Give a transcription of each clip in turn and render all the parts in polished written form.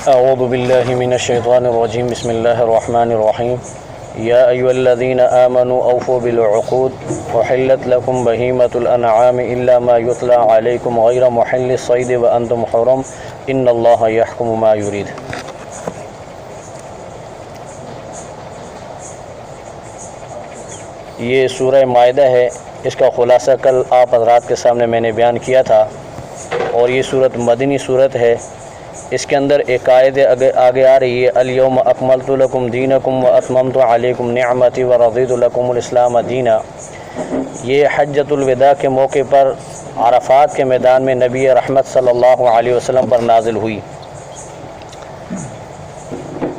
اعوذ باللہ من الشیطان الرجیم بسم اللہ الرحمن الرحیم یا ایھا الذین آمنوا اوفوا بالعقود احلت لکم بہیمۃ الانعام الا ما یتلی علیکم غیر محل الصید وانتم حرم ان اللہ یحکم ما یرید۔ یہ سورہ مائدہ ہے، اس کا خلاصہ کل آپ حضرات کے سامنے میں نے بیان کیا تھا، اور یہ صورت مدنی صورت ہے۔ اس کے اندر ایک آیت آگے آ رہی ہے، الیوم اکملت لکم دینکم واتممت علیکم نعمتی ورضیت لکم الاسلام دینا۔ یہ حجۃ الوداع کے موقع پر عرفات کے میدان میں نبی رحمت صلی اللہ علیہ وسلم پر نازل ہوئی۔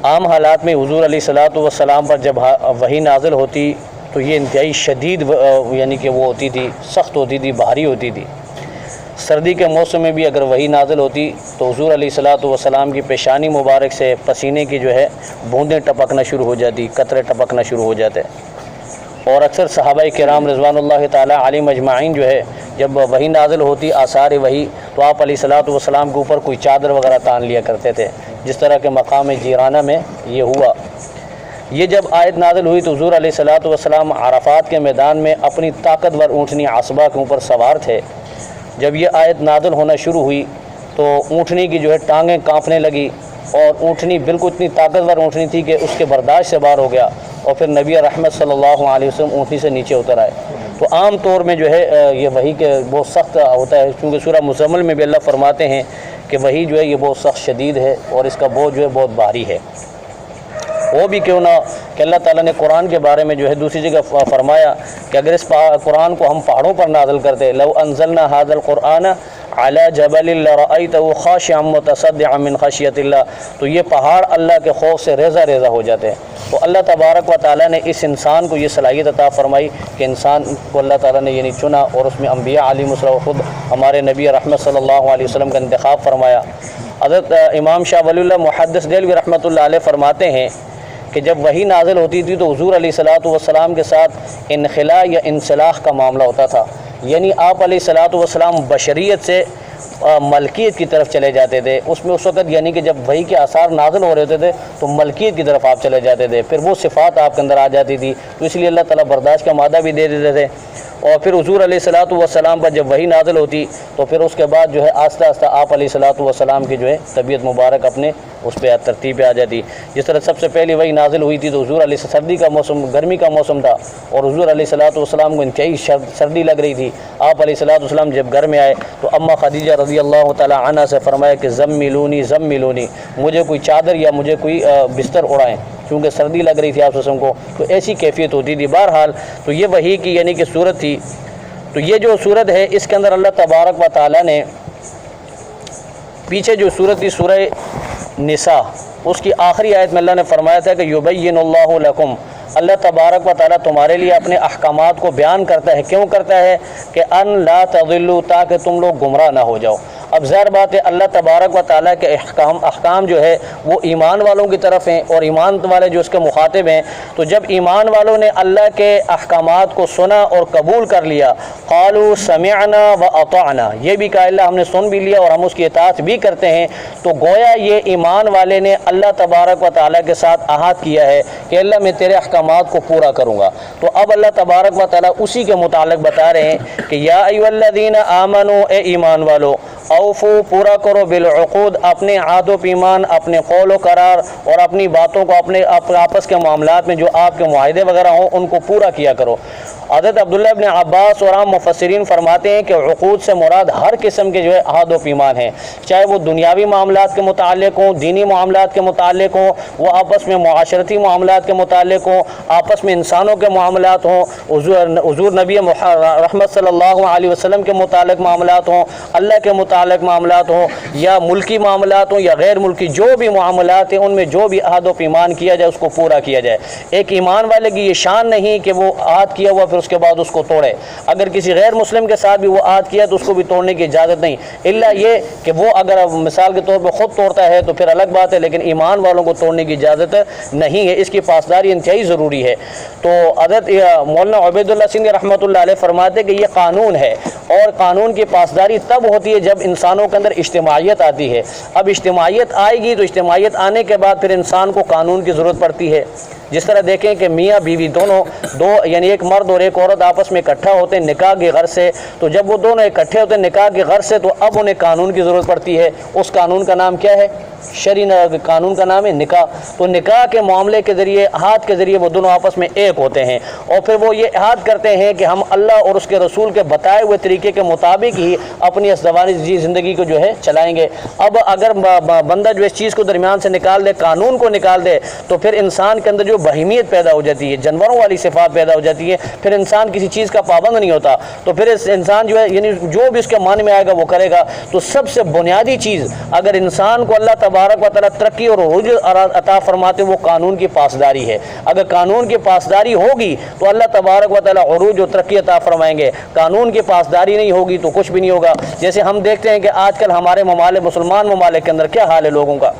عام حالات میں حضور علیہ الصلوۃ والسلام پر جب وحی نازل ہوتی تو یہ انتہائی شدید یعنی کہ وہ ہوتی تھی، سخت ہوتی تھی، بھاری ہوتی تھی۔ سردی کے موسم میں بھی اگر وحی نازل ہوتی تو حضور علیہ الصلوۃ والسلام کی پیشانی مبارک سے پسینے کی جو ہے بوندیں ٹپکنا شروع ہو جاتی، قطرے ٹپکنا شروع ہو جاتے، اور اکثر صحابہ کرام رضوان اللہ تعالی علیہم اجمعین جو ہے جب وحی نازل ہوتی آثار وحی تو آپ علیہ الصلوۃ والسلام کے اوپر کوئی چادر وغیرہ تان لیا کرتے تھے، جس طرح کے مقام جیرانہ میں یہ ہوا۔ یہ جب آیت نازل ہوئی تو حضور علیہ الصلوۃ والسلام عرفات کے میدان میں اپنی طاقتور اونٹنی عصبہ کے اوپر سوار تھے۔ جب یہ آیت نازل ہونا شروع ہوئی تو اونٹنی کی جو ہے ٹانگیں کانپنے لگی، اور اونٹنی بالکل اتنی طاقتور اونٹنی تھی کہ اس کے برداشت سے باہر ہو گیا، اور پھر نبی رحمت صلی اللہ علیہ وسلم اونٹنی سے نیچے اتر آئے۔ تو عام طور میں جو ہے یہ وحی کے بہت سخت ہوتا ہے، کیونکہ سورہ مزمل میں بھی اللہ فرماتے ہیں کہ وحی جو ہے یہ بہت سخت شدید ہے اور اس کا بوجھ جو ہے بہت بھاری ہے۔ وہ بھی کیوں نہ کہ اللہ تعالیٰ نے قرآن کے بارے میں جو ہے دوسری جگہ فرمایا کہ اگر اس قرآن کو ہم پہاڑوں پر نازل کرتے، لو انزلنا هذا القرآن على جبل لرأيته خاشعا متصدعا من خشیۃ اللہ، تو یہ پہاڑ اللہ کے خوف سے ریزہ ریزہ ہو جاتے ہیں۔ تو اللہ تبارک و تعالیٰ نے اس انسان کو یہ صلاحیت عطا فرمائی کہ انسان کو اللہ تعالیٰ نے یعنی چنا، اور اس میں انبیاء علیہم السلام خود ہمارے نبی رحمت صلی اللہ علیہ وسلم کا انتخاب فرمایا۔ حضرت امام شاہ ولی اللہ محدث دہلوی رحمۃ اللہ علیہ فرماتے ہیں کہ جب وحی نازل ہوتی تھی تو حضور علیہ الصلوۃ والسلام کے ساتھ انخلاء یا انسلاخ کا معاملہ ہوتا تھا، یعنی آپ علیہ الصلوۃ والسلام بشریت سے ملکیت کی طرف چلے جاتے تھے۔ اس میں اس وقت یعنی کہ جب وحی کے آثار نازل ہو رہے ہوتے تھے تو ملکیت کی طرف آپ چلے جاتے تھے، پھر وہ صفات آپ کے اندر آ جاتی تھی، تو اس لیے اللہ تعالیٰ برداشت کا مادہ بھی دے دیتے تھے۔ اور پھر حضور علیہ الصلوۃ والسلام پر جب وحی نازل ہوتی تو پھر اس کے بعد جو ہے آہستہ آہستہ آپ علیہ الصلوۃ والسلام کی جو ہے طبیعت مبارک اپنے اس پہ ترتیب پہ آ جاتی۔ جس طرح سب سے پہلی وحی نازل ہوئی تھی تو حضور علیہ سردی کا موسم، گرمی کا موسم تھا، اور حضور علیہ الصلوۃ والسلام کو انتہائی سردی لگ رہی تھی۔ آپ علیہ الصلوۃ والسلام جب گھر میں آئے تو اماں خدیجہ رضی اللہ تعالی عنہا سے فرمایا کہ زملونی زملونی، مجھے کوئی چادر یا مجھے کوئی بستر اڑائیں، کیونکہ سردی لگ رہی تھی آپ وسلم کو، تو ایسی کیفیت ہوتی تھی۔ بہرحال تو یہ وحی کی یعنی کہ صورت تھی۔ تو یہ جو صورت ہے اس کے اندر اللہ تبارک و تعالیٰ نے پیچھے جو صورت تھی سورہ نساء، اس کی آخری آیت میں اللہ نے فرمایا تھا کہ یبین اللہ لکم، اللہ تبارک و تعالیٰ تمہارے لیے اپنے احکامات کو بیان کرتا ہے۔ کیوں کرتا ہے؟ کہ ان لا تضلوا، تاکہ تم لوگ گمراہ نہ ہو جاؤ۔ اب ظاہر بات ہے اللہ تبارک و تعالیٰ کے احکام جو ہے وہ ایمان والوں کی طرف ہیں، اور ایمان والے جو اس کے مخاطب ہیں، تو جب ایمان والوں نے اللہ کے احکامات کو سنا اور قبول کر لیا، قالوا سمعنا واطعنا، یہ بھی کہا اللہ ہم نے سن بھی لیا اور ہم اس کی اطاعت بھی کرتے ہیں، تو گویا یہ ایمان والے نے اللہ تبارک و تعالیٰ کے ساتھ عہد کیا ہے کہ اللہ میں تیرے احکامات کو پورا کروں گا۔ تو اب اللہ تبارک و تعالیٰ اسی کے متعلق بتا رہے ہیں کہ یا ایھا الذین آمنوا، اے ایمان والو، اوفو، پورا کرو، بالعقود، اپنے عہد و پیمان، اپنے قول و قرار اور اپنی باتوں کو، اپنے آپس کے معاملات میں جو آپ کے معاہدے وغیرہ ہوں ان کو پورا کیا کرو۔ حضرت عبداللہ ابن عباس اور عام مفسرین فرماتے ہیں کہ عقود سے مراد ہر قسم کے جو ہے عہد و پیمان ہیں، چاہے وہ دنیاوی معاملات کے متعلق ہوں، دینی معاملات کے متعلق ہوں، وہ آپس میں معاشرتی معاملات کے متعلق ہوں، آپس میں انسانوں کے معاملات ہوں، حضور نبی رحمت صلی اللہ علیہ وسلم کے متعلق معاملات ہوں، اللہ کے متعلق معاملات ہوں، یا ملکی معاملات ہوں یا غیر ملکی، جو بھی معاملات ہیں ان میں جو بھی عہد و پیمان کیا جائے اس کو پورا کیا جائے۔ ایک ایمان والے کی یہ شان نہیں کہ وہ عہد کیا ہوا پھر اس کے بعد اس کو توڑے. اگر کسی غیر مسلم کے ساتھ بھی وہ عہد کیا تو اس کو بھی توڑنے کی اجازت نہیں، الا یہ کہ وہ اگر مثال کے طور پہ خود توڑتا ہے تو پھر الگ بات ہے، لیکن ایمان والوں کو توڑنے کی اجازت نہیں ہے. اس کی پاسداری انتہائی ضروری ہے. تو حضرت مولانا عبید اللہ سندھی رحمۃ اللہ علیہ فرماتے ہیں کہ یہ قانون ہے، اور قانون کی پاسداری تب ہوتی ہے جب انسانوں کے اندر اجتماعیت آتی ہے. اب اجتماعیت آئے گی تو اجتماعیت آنے کے بعد پھر انسان کو قانون کی ضرورت پڑتی ہے. جس طرح دیکھیں کہ میاں بیوی دو یعنی ایک مرد اور ایک عورت آپس میں اکٹھا ہوتے ہیں نکاح کی غرض سے، تو جب وہ دونوں اکٹھے ہوتے ہیں نکاح کی غرض سے تو اب انہیں قانون کی ضرورت پڑتی ہے. اس قانون کا نام کیا ہے؟ شرعی قانون کا نام ہے نکاح. تو نکاح کے معاملے کے ذریعے، عہد کے ذریعے وہ دونوں آپس میں ایک ہوتے ہیں، اور پھر وہ یہ عہد کرتے ہیں کہ ہم اللہ اور اس کے رسول کے بتائے ہوئے طریقے کے مطابق ہی اپنی ازدواجی زندگی کو جو ہے چلائیں گے. اب اگر بندہ جو اس چیز کو درمیان سے نکال دے، قانون کو نکال دے، تو پھر انسان کے اندر جو بہیمیت پیدا ہو جاتی ہے، جانوروں والی صفات پیدا ہو جاتی ہے. پھر انسان کسی چیز کا پابند نہیں ہوتا، تو پھر اس انسان جو ہے یعنی جو بھی اس کے مان میں آئے گا وہ کرے گا. تو سب سے بنیادی چیز اگر انسان کو اللہ تبارک و تعالیٰ ترقی اور عروج عطا فرماتے وہ قانون کی پاسداری ہے. اگر قانون کی پاسداری ہوگی تو اللہ تبارک و تعالیٰ عروج و ترقی عطا فرمائیں گے. قانون کی پاسداری نہیں ہوگی تو کچھ بھی نہیں ہوگا. جیسے ہم دیکھتے ہیں کہ آج کل ہمارے مسلمان ممالک کے اندر کیا حال ہے لوگوں کا.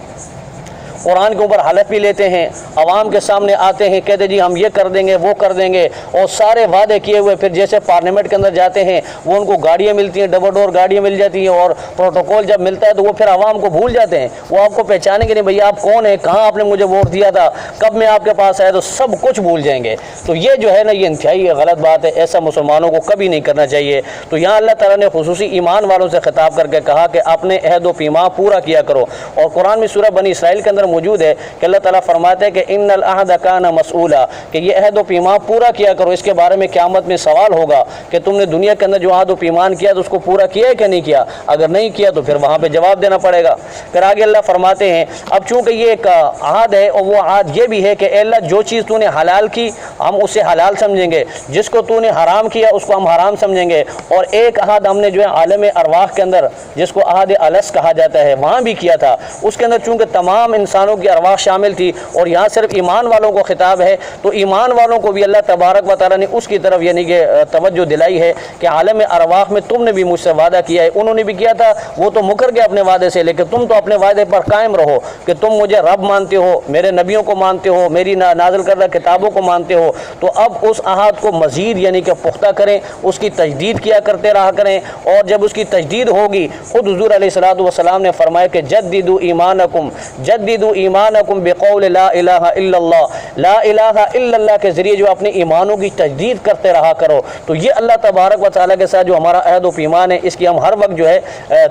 قرآن کے اوپر حلف بھی لیتے ہیں، عوام کے سامنے آتے ہیں، کہتے جی ہم یہ کر دیں گے وہ کر دیں گے، اور سارے وعدے کیے ہوئے پھر جیسے پارلیمنٹ کے اندر جاتے ہیں وہ ان کو گاڑیاں ملتی ہیں، ڈبل ڈور گاڑیاں مل جاتی ہیں، اور پروٹوکول جب ملتا ہے تو وہ پھر عوام کو بھول جاتے ہیں. وہ آپ کو پہچانیں گے نہیں، بھئی آپ کون ہیں، کہاں آپ نے مجھے ووٹ دیا تھا، کب میں آپ کے پاس آیا، تو سب کچھ بھول جائیں گے. تو یہ جو ہے نا یہ انتہائی غلط بات ہے، ایسا مسلمانوں کو کبھی نہیں کرنا چاہیے. تو یہاں اللہ تعالیٰ نے خصوصی ایمان والوں سے خطاب کر کے کہا کہ اپنے عہد و پیمان پورا کیا کرو. اور قرآن میں سورہ بنی اسرائیل کے اندر موجود ہے کہ اللہ تعالیٰ فرماتے ہیں کہ ان العہد کان مسئولا، کہ یہ عہد و پیمان پورا کیا کرو. اس کے بارے میں قیامت میں سوال ہوگا کہ تم نے دنیا کے اندر جو عہد و پیمان کیا تو اس کو پورا کیا ہے کہ نہیں کیا. اگر نہیں کیا تو پھر وہاں پہ جواب دینا پڑے گا. پھر آگے اللہ فرماتے ہیں اب چونکہ یہ ایک عہد ہے، اور وہ عہد یہ بھی ہے کہ اے اللہ جو چیز تو نے حلال کی ہم اسے حلال سمجھیں گے، جس کو تو نے حرام کیا اس کو ہم حرام سمجھیں گے. اور ایک عہد ہم نے جو ہے عالم ارواح کے اندر جس کو عہد الس کہا جاتا ہے وہاں بھی کیا تھا. اس کے اندر چونکہ تمام انسانوں کی ارواح شامل تھی اور یہاں صرف ایمان والوں کو خطاب ہے، تو ایمان والوں کو بھی اللہ تبارک و تعالیٰ نے اس کی طرف یعنی کہ توجہ دلائی ہے کہ عالم ارواح میں تم نے بھی مجھ سے وعدہ کیا ہے. انہوں نے بھی کیا تھا، وہ تو مکر گئے اپنے وعدے سے، لیکن تم تو اپنے وعدے پر قائم رہو کہ تم مجھے رب مانتے ہو، میرے نبیوں کو مانتے ہو، میری نازل کردہ کتابوں کو مانتے ہو. تو اب اس عہد کو مزید یعنی کہ پختہ کریں، اس کی تجدید کیا کرتے رہا کریں. اور جب اس کی تجدید ہوگی، خود حضور علیہ الصلوۃ والسلام نے فرمایا کہ جددوا ایمانکم بقول لا الہ الا اللہ، لا الہ الا اللہ کے ذریعے جو اپنے ایمانوں کی تجدید کرتے رہا کرو. تو یہ اللہ تبارک و تعالیٰ کے ساتھ جو ہمارا عہد و پیمان ہے اس کی ہم ہر وقت جو ہے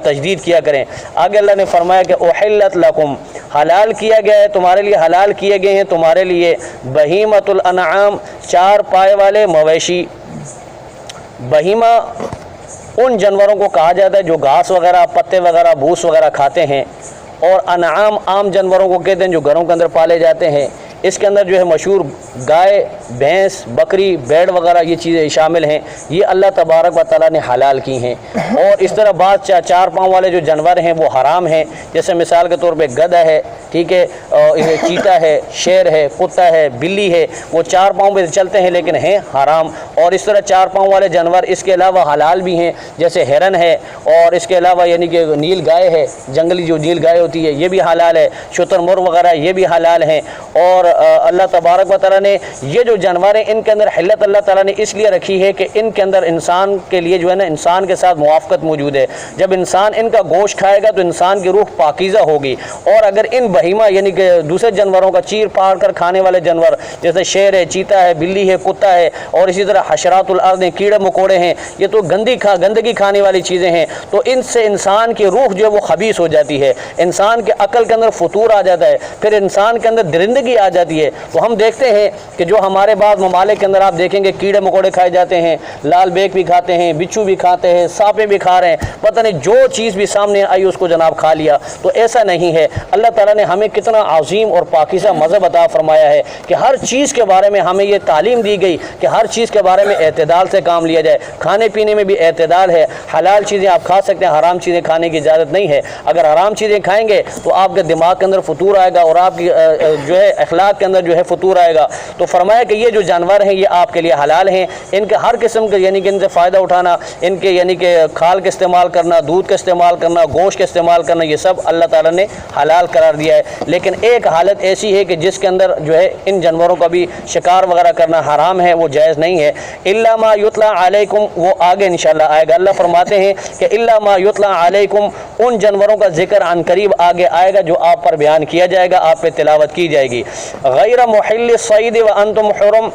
تجدید کیا کریں. آگے اللہ نے فرمایا کہ احلت لکم، حلال کیا گیا ہے تمہارے لیے، حلال کیے گئے ہیں تمہارے لیے بہیمۃ الانعام، چار پائے والے مویشی. بہیمہ ان جانوروں کو کہا جاتا ہے جو گھاس وغیرہ، پتے وغیرہ، بھوس وغیرہ کھاتے ہیں، اور انعام عام جانوروں کو کہتے ہیں جو گھروں کے اندر پالے جاتے ہیں. اس کے اندر جو ہے مشہور گائے، بھینس، بکری، بیڑ وغیرہ یہ چیزیں شامل ہیں. یہ اللہ تبارک و تعالیٰ نے حلال کی ہیں. اور اس طرح بعض چار پاؤں والے جو جانور ہیں وہ حرام ہیں، جیسے مثال کے طور پہ گدھا ہے، ٹھیک ہے، چیتا ہے، شیر ہے، کتا ہے، بلی ہے، وہ چار پاؤں پہ چلتے ہیں لیکن ہیں حرام. اور اس طرح چار پاؤں والے جانور اس کے علاوہ حلال بھی ہیں، جیسے ہرن ہے، اور اس کے علاوہ یعنی کہ نیل گائے ہے، جنگلی جو نیل گائے ہوتی ہے یہ بھی حلال ہے، شتر مرغ وغیرہ یہ بھی حلال ہیں. اور اللہ تبارک و تعالیٰ نے یہ جو جانور ہیں ان کے اندر حلت اللہ تعالیٰ نے اس لیے رکھی ہے کہ ان کے اندر انسان کے لیے جو ہے نا انسان کے ساتھ موافقت موجود ہے. جب انسان ان کا گوشت کھائے گا تو انسان کی روح پاکیزہ ہوگی. اور اگر ان بہیمہ یعنی کہ دوسرے جانوروں کا چیر پاڑ کر کھانے والے جانور جیسے شیر ہے، چیتا ہے، بلی ہے، کتا ہے، اور اسی طرح حشرات الارض ہیں، کیڑے مکوڑے ہیں، یہ تو گندگی کھانے والی چیزیں ہیں. تو ان سے انسان کی روح جو ہے وہ خبیث ہو جاتی ہے، انسان کے عقل کے اندر فطور آ جاتا ہے، پھر انسان کے اندر درندگی آ جاتی ہے. تو ہم دیکھتے ہیں کہ جو ہمارے بعض ممالک کے اندر آپ دیکھیں گے کیڑے مکوڑے کھائے جاتے ہیں، لال بیک بھی کھاتے ہیں، بچھو بھی کھاتے ہیں، سانپے بھی کھا رہے ہیں، پتہ نہیں جو چیز بھی سامنے آئی اس کو جناب کھا لیا. تو ایسا نہیں ہے. اللہ تعالیٰ نے ہمیں کتنا عظیم اور پاکیزہ مذہب عطا فرمایا ہے کہ ہر چیز کے بارے میں ہمیں یہ تعلیم دی گئی کہ ہر چیز کے بارے میں اعتدال سے کام لیا جائے. کھانے پینے میں بھی اعتدال ہے. حلال چیزیں آپ کھا سکتے ہیں, حرام چیزیں کھانے کی اجازت نہیں ہے. اگر حرام چیزیں کھائیں گے تو آپ کے دماغ کے اندر فطور آئے گا اور آپ کی جو ہے اخلاق کے اندر جو ہے فطور آئے گا. تو فرمایا کہ یہ جو جانور ہیں یہ آپ کے لیے حلال ہیں, ان کے ہر قسم کے یعنی کہ ان سے فائدہ اٹھانا, ان کے یعنی کہ کھال کا استعمال کرنا, دودھ کا استعمال کرنا, گوشت کا استعمال کرنا, یہ سب اللہ تعالیٰ نے حلال قرار دیا ہے. لیکن ایک حالت ایسی ہے کہ جس کے اندر جو ہے ان جانوروں کا بھی شکار وغیرہ کرنا حرام ہے, وہ جائز نہیں ہے. الا ما یتلا علیکم, وہ آگے انشاءاللہ آئے گا. اللہ فرماتے ہیں کہ الا ما یتلا علیکم, ان جانوروں کا ذکر عن قریب آگے آئے گا جو آپ پر بیان کیا جائے گا, آپ پہ تلاوت کی جائے گی. غیر محل الصید وانتم حرم,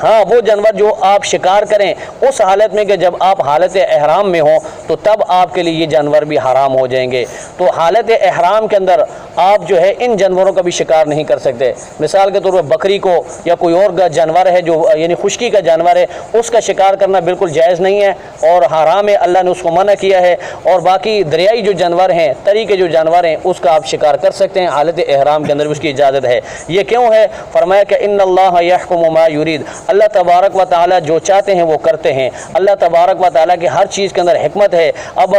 ہاں وہ جانور جو آپ شکار کریں اس حالت میں کہ جب آپ حالت احرام میں ہوں تو تب آپ کے لیے یہ جانور بھی حرام ہو جائیں گے. تو حالت احرام کے اندر آپ جو ہے ان جانوروں کا بھی شکار نہیں کر سکتے. مثال کے طور پر بکری کو یا کوئی اور جانور ہے جو یعنی خشکی کا جانور ہے, اس کا شکار کرنا بالکل جائز نہیں ہے اور حرام ہے, اللہ نے اس کو منع کیا ہے. اور باقی دریائی جو جانور ہیں, تری کے جو جانور ہیں, اس کا آپ شکار کر سکتے ہیں, حالت احرام کے اندر اس کی اجازت ہے. یہ کیوں ہے؟ فرمایا کہ ان اللہ یحکم ما یرید, اللہ تبارک و تعالیٰ جو چاہتے ہیں وہ کرتے ہیں. اللہ تبارک و تعالیٰ کی ہر چیز کے اندر حکمت ہے. اب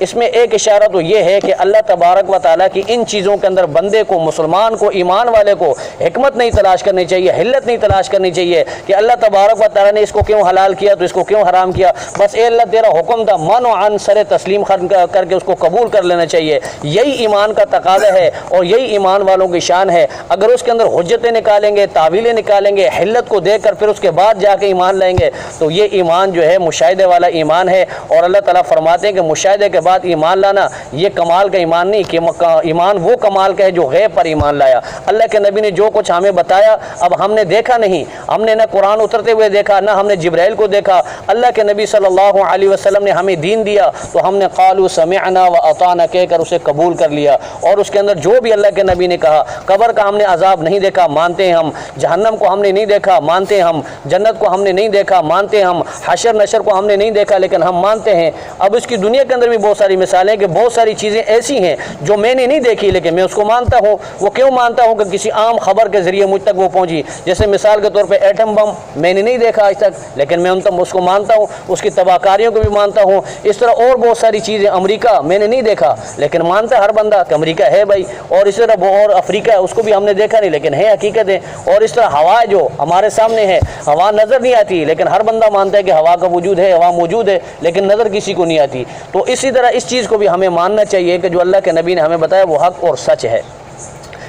اس میں ایک اشارہ تو یہ ہے کہ اللہ تبارک و تعالیٰ کی ان چیزوں کے اندر بندے کو, مسلمان کو, ایمان والے کو حکمت نہیں تلاش کرنی چاہیے, حلت نہیں تلاش کرنی چاہیے کہ اللہ تبارک و تعالیٰ نے اس کو کیوں حلال کیا تو اس کو کیوں حرام کیا. بس اے اللہ تیرا حکم تھا, من و عن سر تسلیم کر کے اس کو قبول کر لینا چاہیے. یہی ایمان کا تقاضا ہے اور یہی ایمان والوں کی شان ہے. اگر اس کے اندر حجتیں نکالیں گے, تعویلیں نکالیں گے, حلت کو دیکھ کر پھر اس کے بعد جا کے ایمان لائیں گے تو یہ ایمان جو ہے مشاہدے والا ایمان ہے. اور اللہ تعالیٰ فرماتے ہیں کہ مشاہدے کے بعد ایمان لانا یہ کمال کا ایمان نہیں, کہ ایمان وہ کمال کا ہے جو غیب پر ایمان لایا. اللہ کے نبی نے جو کچھ ہمیں بتایا اب ہم نے دیکھا نہیں, ہم نے نہ قرآن اترتے ہوئے دیکھا, نہ ہم نے جبرائیل کو دیکھا. اللہ کے نبی صلی اللہ علیہ وسلم نے ہمیں دین دیا تو ہم نے قالوا سمعنا واطعنا کہہ کر اسے قبول کر لیا. اور اس کے اندر جو بھی اللہ کے نبی نے کہا, قبر کا ہم نے عذاب نہیں دیکھا, مانتے ہیں ہم. جہنم کو ہم نے نہیں دیکھا, مانتے ہیں ہم. جنت کو ہم نے نہیں دیکھا, مانتے ہیں ہم. حشر نشر کو ہم نے نہیں دیکھا لیکن ہم مانتے ہیں. اب اس کی دنیا کے اندر بھی بہت ساری مثالیں کہ بہت ساری چیزیں ایسی ہیں جو میں نے نہیں دیکھی لیکن میں اس کو مانتا ہوں. وہ کیوں مانتا ہوں؟ کہ کسی عام خبر کے ذریعے مجھ تک وہ پہنچی. جیسے مثال کے طور پہ ایٹم بم میں نے نہیں دیکھا آج تک لیکن میں اس کو مانتا ہوں, اس کی تباہ کاریوں کو بھی مانتا ہوں. اس طرح اور بہت ساری چیزیں, امریکہ میں نے نہیں دیکھا لیکن مانتا ہے ہر بندہ کہ امریکہ ہے بھائی. اور اس طرح اور افریقہ ہے, اس کو بھی ہم نے دیکھا نہیں لیکن ہے, حقیقت ہے. اور اس طرح ہوا جو ہمارے سامنے ہے, ہوا نظر نہیں آتی لیکن ہر بندہ مانتا ہے کہ ہوا کا وجود ہے, ہوا موجود ہے, لیکن نظر کسی کو نہیں آتی. تو اسی طرح اس چیز کو بھی ہمیں ماننا چاہیے کہ جو اللہ کے نبی نے ہمیں بتایا وہ حق اور سچ ہے,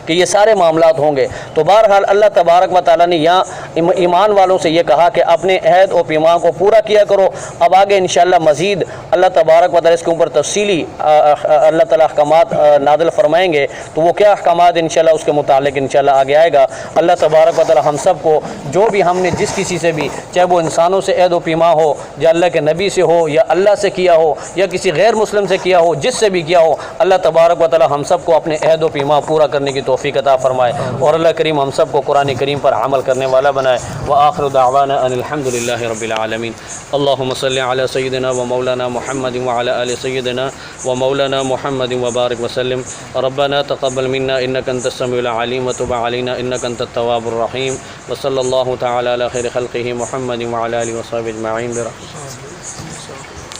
کہ یہ سارے معاملات ہوں گے. تو بہرحال اللہ تبارک و تعالیٰ نے یہاں ایمان والوں سے یہ کہا کہ اپنے عہد و پیمان کو پورا کیا کرو. اب آگے انشاءاللہ مزید اللہ تبارک و تعالیٰ اس کے اوپر تفصیلی اللہ تعالیٰ احکامات نازل فرمائیں گے. تو وہ کیا احکامات انشاءاللہ اس کے متعلق انشاءاللہ آگے آئے گا. اللہ تبارک و تعالیٰ ہم سب کو جو بھی ہم نے جس کسی سے بھی, چاہے وہ انسانوں سے عہد و پیمان ہو یا اللہ کے نبی سے ہو یا اللہ سے کیا ہو یا کسی غیر مسلم سے کیا ہو, جس سے بھی کیا ہو, اللہ تبارک و تعالیٰ ہم سب کو اپنے عہد و پیمان پورا کرنے کی توفیق عطا فرمائے اور اللہ کریم ہم سب کو قرآن کریم پر عمل کرنے والا بنائے. وآخر دعوانا ان الحمد للہ رب العالمین. اللہم صلی علی سیدنا و مولانا محمد وعلی آل سیدنا و مولانا محمد وبارک وسلم. ربنا تقبل منا انک انت السمیع العلیم وتب علینا انک انت التواب الرحیم. وصلی اللہ تعالی علی خیر خلقہ محمد وعلی آلہ وصحبہ اجمعین برحمتہ.